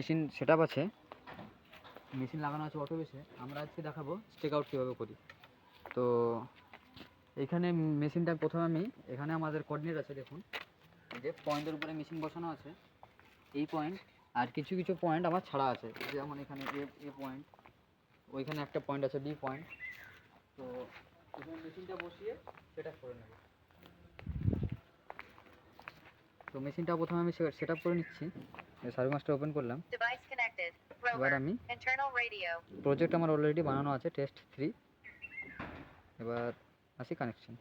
Machine setup আছে, machine লাগানো আছে অটো বেসে। আমরা আজকে দেখাবো স্টেক আউট কীভাবে করি। তো এইখানে মেশিনটা প্রথমে আমি এখানে আমাদের কোঅর্ডিনেট আছে, দেখুন যে পয়েন্টের উপরে মেশিন বসানো আছে, এই পয়েন্ট আর কিছু কিছু পয়েন্ট আমার ছাড়া আছে, যেমন এখানে এ পয়েন্ট, ওইখানে একটা পয়েন্ট আছে বি পয়েন্ট। তো এখানে মেশিনটা বসিয়ে সেটআপ করে নেব। তো মেশিনটা প্রথমে আমি সেটআপ করে নিচ্ছি। সার্ভে মাস্টার ওপেন করলাম। এবার আমি প্রজেক্ট আমার অলরেডি বানানো আছে টেস্ট 3। এবার আসি কানেকশন।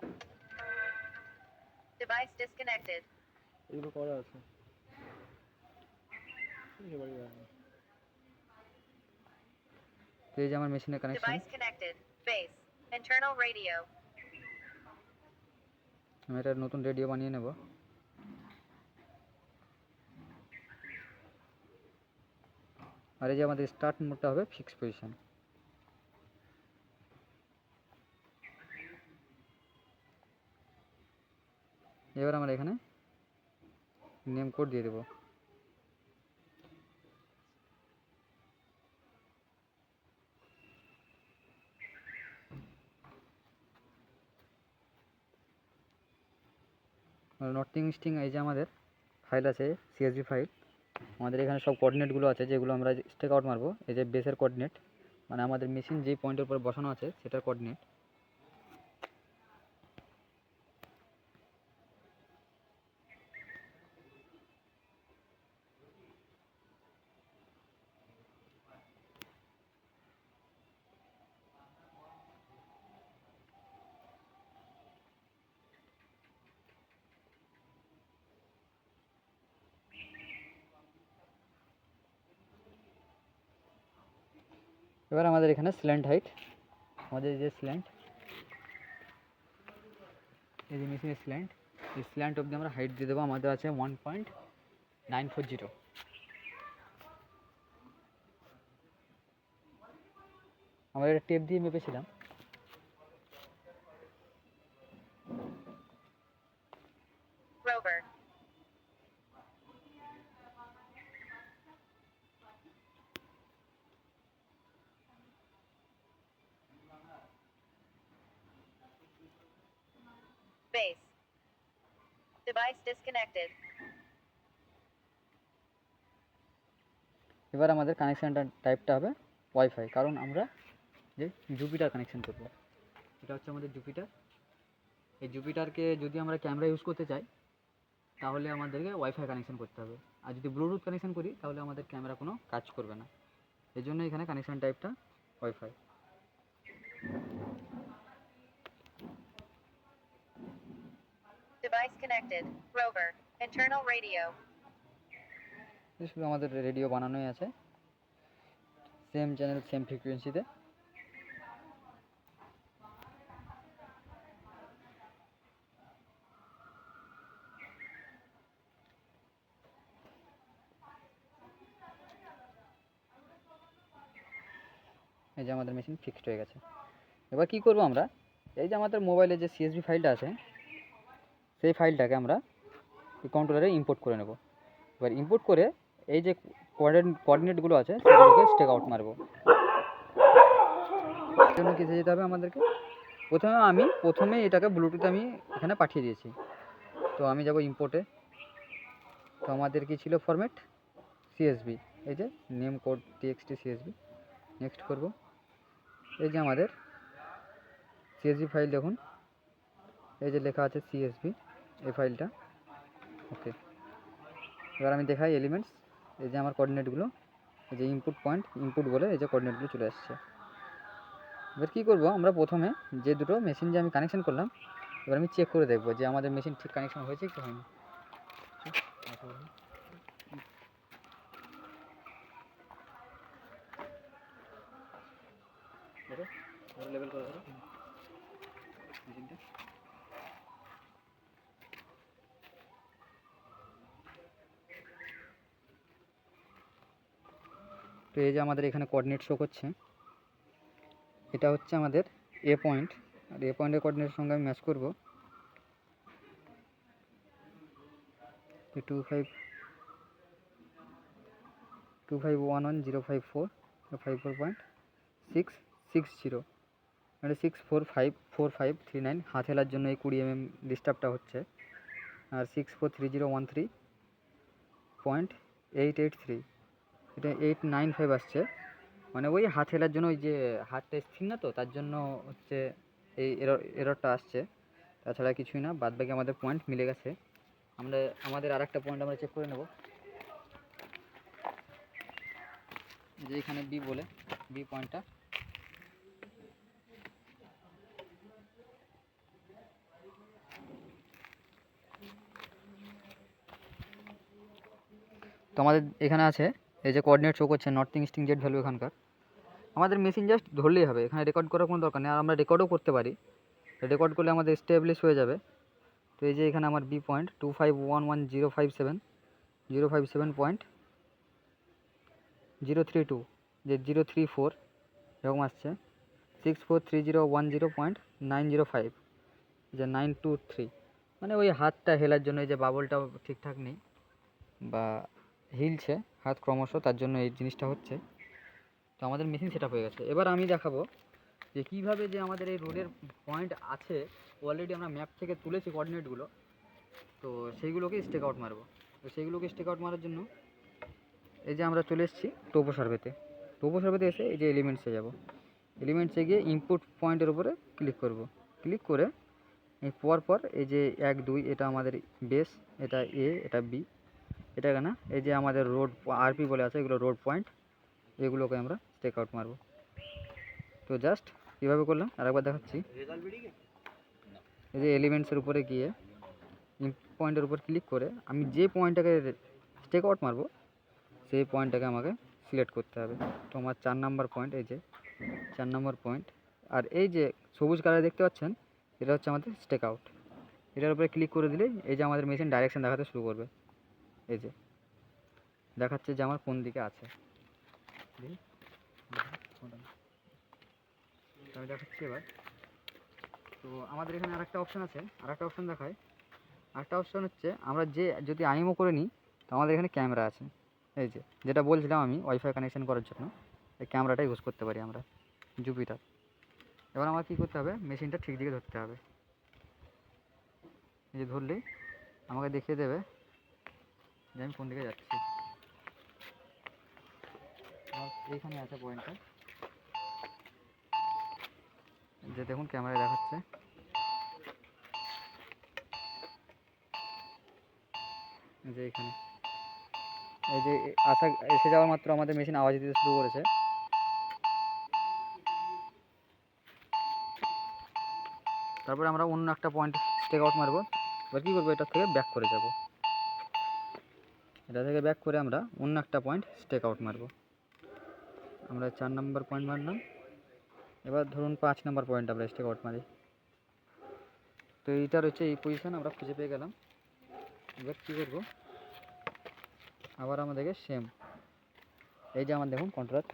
এগুলো করা আছে। তো এই যে আমার মেশিনের কানেকশন। আমি একটা নতুন রেডিও বানিয়ে নেব। আর এই যে আমাদের স্টার্ট মোডটা হবে ফিক্স পজিশন। এবার আমরা এখানে নেম কোড দিয়ে দেবো। নর্থিং স্টিং, এই যে আমাদের ফাইল আছে সিএসভি ফাইল, আমাদের এখানে সব কোঅর্ডিনেটগুলো আছে যেগুলো আমরা স্টেক আউট মারবো। এই যে বেসের কোঅর্ডিনেট, মানে আমাদের মেশিন যেই পয়েন্টের উপর বসানো আছে সেটার কোঅর্ডিনেট। এবার আমাদের এখানে স্ল্যান্ট হাইট, আমাদের যে স্ল্যান্ট, এই যে মেশিনের স্ল্যান্ট, এই স্ল্যান্ট অবধি আমরা হাইট দিয়ে দেবো। আমাদের আছে 1.940। আমরা এটা টেপ দিয়ে মেপেছিলাম। এবার আমাদের কানেকশানটা টাইপটা হবে ওয়াইফাই, কারণ আমরা যে জুপিটার কানেকশান করব। এটা হচ্ছে আমাদের জুপিটার। এই জুপিটারকে যদি আমরা ক্যামেরা ইউজ করতে চাই তাহলে আমাদেরকে ওয়াইফাই কানেকশান করতে হবে, আর যদি ব্লুটুথ কানেকশান করি তাহলে আমাদের ক্যামেরা কোনো কাজ করবে না। এই জন্য এখানে কানেকশান টাইপটা ওয়াইফাই। শুধু আমাদের রেডিও বানানোই আছে, সেম চ্যানেল সেম ফ্রিকোয়েন্সিতে। এই যে আমাদের মেশিন ফিক্সড হয়ে গেছে। এবার কি করব আমরা, এই যে আমাদের মোবাইলে যে সিএসভি ফাইলটা আছে সেই ফাইলটাকে আমরা এই কন্ট্রোলারে ইম্পোর্ট করে নেব। এবার ইম্পোর্ট করে এই যে কোঅর্ডিনেটগুলো আছে সেগুলোকে স্টেক আউট মারবো। এর জন্য কিসে যেতে হবে আমাদেরকে, প্রথমে এটাকে ব্লুটুথে আমি এখানে পাঠিয়ে দিয়েছি। তো আমি যাব ইম্পোর্টে। তো আমাদের কি ছিল ফরম্যাট সিএসভি, এই যে name code TXT CSV. Next করব। এই যে আমাদের সিএসভি ফাইল দেখুন, এই যে লেখা আছে সিএসভি, এই ফাইলটা। ওকে, এবার আমি দেখাই এলিমেন্টস। এই যে আমার কোঅর্ডিনেটগুলো, এই যে ইনপুট পয়েন্ট, ইনপুট বলে এই যে কোঅর্ডিনেটগুলো চলে আসছে। এবার কী করবো, আমরা প্রথমে যে দুটো মেশিন যে আমি কানেকশন করলাম, এবার আমি চেক করে দেখবো যে আমাদের মেশিন ঠিক কানেকশন হয়েছে কি হয়নি। লেভেল করে ধরো মেশিনটা। তো এই যে আমাদের এখানে কোঅর্ডিনেট শো করছে, এটা হচ্ছে আমাদের এ পয়েন্ট, আর এ পয়েন্টের কোঅর্ডিনেটের সঙ্গে আমি ম্যাচ করব 25 2511054660 মানে 645453 হাত হেলার জন্য এই 20 ডিস্টার্বটা হচ্ছে। আর 643013.883 এটা 895 আসছে, মানে ওই হাত হেলার জন্য ওই যে হাতটা স্থির না, তো তার জন্য হচ্ছে এই এররটা আসছে, তাছাড়া কিছুই না। বাদ বাকি আমাদের পয়েন্ট মিলে গেছে। আমাদের আর একটা পয়েন্ট আমরা চেক করে নেব, যে এখানে বি বলে বি পয়েন্টটা। তো আমাদের এখানে আছে এই যে কোঅর্ডিনেট শো করছে নর্থ ইস্টিং জেড ভ্যালু এখানকার। আমাদের মেশিন জাস্ট ধরলেই হবে, এখানে রেকর্ড করার কোনো দরকার নেই। আর আমরা রেকর্ডও করতে পারি, রেকর্ড করলে আমাদের এস্টাবলিশ হয়ে যাবে। তো এই যে এখানে আমার বি পয়েন্ট 2511057057.032 যে 034 এরকম আসছে। 643010.905 যে 923, মানে ওই হাতটা হেলার জন্য এই যে বাবলটাও ঠিকঠাক নেই বা হিলছে হাত ক্রমশ, তার জন্য এই জিনিসটা হচ্ছে। তো আমাদের মেশিন সেট আপ হয়ে গেছে। এবার আমি দেখাবো যে কীভাবে যে আমাদের এই রোডের পয়েন্ট আছে অলরেডি আমরা ম্যাপ থেকে তুলেছি কোঅর্ডিনেটগুলো, তো সেইগুলোকে স্টেক আউট মারবো। তো সেইগুলোকে স্টেক আউট মারার জন্য এই যে আমরা চলে এসেছি টোপো সার্ভেতে। টোপো সার্ভেতে এসে এই যে এলিমেন্টসে যাব, এলিমেন্টসে গিয়ে ইনপুট পয়েন্টের উপরে ক্লিক করব। ক্লিক করে এই পর এই যে 1 2 এটা আমাদের বেস, এটা এ, এটা বি, এটা না, এই যে আমাদের রোড আরপি বলে আছে, এগুলো রোড পয়েন্ট, এগুলোকে আমরা স্টেক আউট মারবো। তো জাস্ট কীভাবে করলাম আরেকবার দেখাচ্ছি। এই যে এলিমেন্টসের উপরে গিয়ে পয়েন্টের উপর ক্লিক করে আমি যে পয়েন্টটাকে স্টেক আউট মারবো সেই পয়েন্টটাকে আমাকে সিলেক্ট করতে হবে। তো আমার 4 নাম্বার পয়েন্ট, এই যে 4 নাম্বার পয়েন্ট। আর এই যে সবুজ কালার দেখতে পাচ্ছেন, এটা হচ্ছে আমাদের স্টেক আউট। এটার উপরে ক্লিক করে দিলেই এই যে আমাদের মেশিন ডাইরেকশন দেখাতে শুরু করবে। এই যে দেখাচ্ছে যে আমার কোন দিকে আছে, আমি দেখাচ্ছি এবার। তো আমাদের এখানে আরেকটা অপশান আছে, আরেকটা অপশান দেখায়। আরেকটা অপশান হচ্ছে আমরা যে যদি আইএমও করে নিই, তো আমাদের এখানে ক্যামেরা আছে। এই যে যেটা বলছিলাম আমি ওয়াইফাই কানেকশন করার জন্য এই ক্যামেরাটা ইউজ করতে পারি আমরা, জুপিটার। এবার আমার কী করতে হবে, মেশিনটা ঠিক দিকে ধরতে হবে। এই যে ধরলেই আমাকে দেখিয়ে দেবে যে আমি কোন দিকে যাচ্ছি। এইখানে আছে পয়েন্টটা, যে দেখুন ক্যামেরায় দেখাচ্ছে। যে এখানে এই যে এসে যাওয়ার মাত্র আমাদের মেশিন আওয়াজ দিতে শুরু করেছে। তারপরে আমরা অন্য একটা পয়েন্ট স্টেক আউট মারবো। এবার কী করবো, এটা থেকে ব্যাক করে যাব। এটা থেকে ব্যাক করে আমরা অন্য একটা পয়েন্ট স্টেক আউট মারবো। আমরা 4 নাম্বার পয়েন্ট মারলাম। এবার ধরুন 5 নাম্বার পয়েন্ট আমরা স্টেক আউট মারি। তো এইটার হচ্ছে এই পজিশান আমরা খুঁজে পেয়ে গেলাম। এবার কী করবো, আবার আমাদেরকে সেম এই যে আমার দেখুন কন্ট্রাক্ট,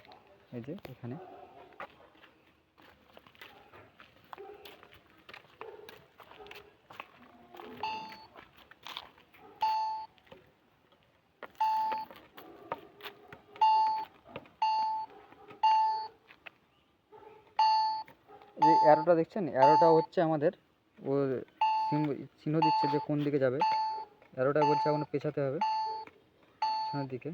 এই যে এখানে যে অ্যারোটা দেখছেন, অ্যারোটা হচ্ছে আমাদের ও চিহ্ন দিচ্ছে যে কোন দিকে যাবে। অ্যারোটা বলছে এখন পেছাতে হবে পিছনের দিকে।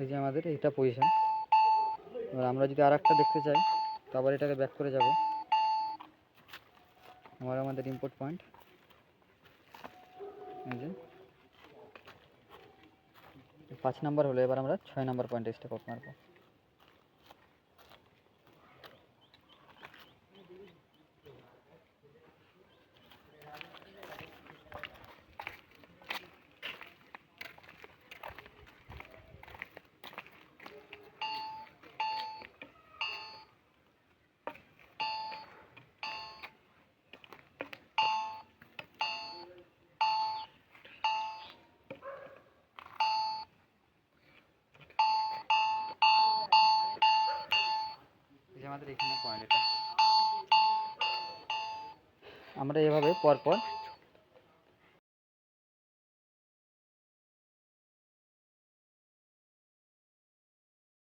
এই যে আমাদের এইটা পজিশান। এবার আমরা যদি আর একটা দেখতে চাই, তো আবার এটাকে ব্যাক করে যাব। আমাদের ইম্পোর্ট পয়েন্ট, এই যে 5 নাম্বার হলো। এবার আমরা 6 নাম্বার পয়েন্টে স্টেক আউট মারবো। আমাদের এখানে পয়েন্ট এটা আমরা এভাবে পরপর